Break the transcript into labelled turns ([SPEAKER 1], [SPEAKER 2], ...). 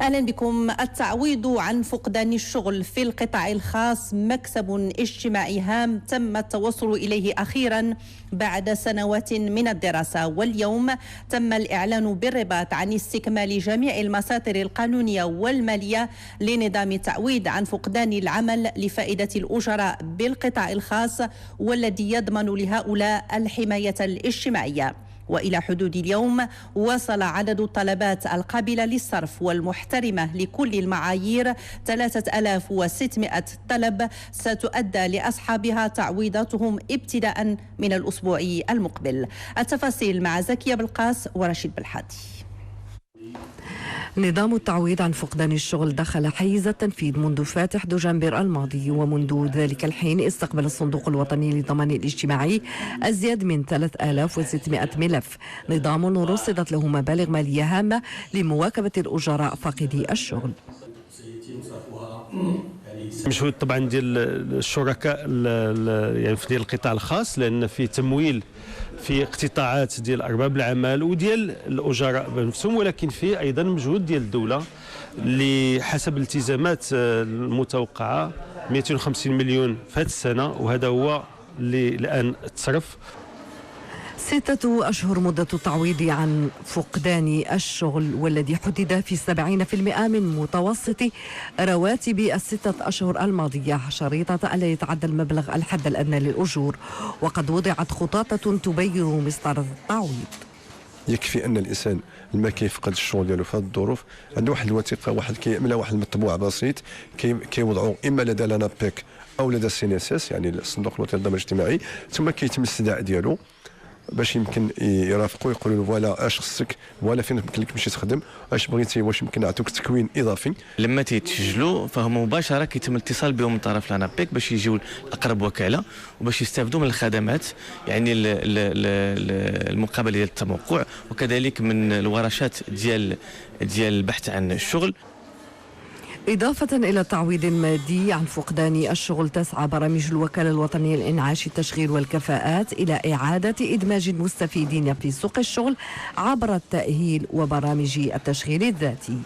[SPEAKER 1] أهلا بكم. التعويض عن فقدان الشغل في القطاع الخاص مكسب اجتماعي هام تم التوصل إليه أخيرا بعد سنوات من الدراسة، واليوم تم الإعلان بالرباط عن استكمال جميع المساطر القانونية والمالية لنظام التعويض عن فقدان العمل لفائدة الأجراء بالقطاع الخاص، والذي يضمن لهؤلاء الحماية الاجتماعية. وإلى حدود اليوم وصل عدد الطلبات القابلة للصرف والمحترمة لكل المعايير 3600 طلب ستؤدى لأصحابها تعويضاتهم ابتداء من الأسبوع المقبل. التفاصيل مع زكية بالقاس ورشيد بالحادي.
[SPEAKER 2] نظام التعويض عن فقدان الشغل دخل حيز التنفيذ منذ فاتح دجنبر الماضي، ومنذ ذلك الحين استقبل الصندوق الوطني للضمان الاجتماعي أزيد من 3600 ملف. نظام رصدت له مبالغ مالية هامة لمواكبة الأجراء فاقدي الشغل.
[SPEAKER 3] مجهود طبعا ديال الشركاء يعني في ديال القطاع الخاص، لان في تمويل في اقتطاعات ديال ارباب العمل وديال الاجراء بنفسهم، ولكن في ايضا مجهود ديال الدوله اللي حسب الالتزامات المتوقعه 250 مليون في هذه السنه، وهذا هو اللي الان تصرف.
[SPEAKER 2] 6 أشهر مدة التعويض عن فقدان الشغل، والذي حدد في 70% من متوسط رواتب ال6 أشهر الماضية، شريطة ألا يتعدى المبلغ الحد الأدنى للأجور. وقد وضعت خطاطة تبين مسطرة التعويض.
[SPEAKER 4] يكفي ان الانسان لما كيفقد الشغل ديالو في هذه الظروف عنده واحد الوثيقه، واحد كيعملها واحد المطبوع بسيط كيوضعوا اما لدى لانابيك او لدى CNSS يعني الصندوق الوطني للضمان الاجتماعي، ثم كيتم الاستدعاء ديالو باش يمكن يرافقوا يقولوا له فوالا اش خصك، فوالا فين يمكن لك تمشي تخدم، اش بغيتي، واش يمكن نعطيوك تكوين اضافي.
[SPEAKER 5] لما تيتسجلوا فهم مباشره كيتم الاتصال بهم من طرف لانابيك باش يجيو لاقرب وكاله وباش يستافدوا من الخدمات، يعني المقابله ديال التموقع، وكذلك من الورشات ديال البحث عن الشغل.
[SPEAKER 2] إضافة إلى التعويض المادي عن فقدان الشغل، تسعى برامج الوكالة الوطنية لإنعاش التشغيل والكفاءات إلى إعادة إدماج المستفيدين في سوق الشغل عبر التأهيل وبرامج التشغيل الذاتي.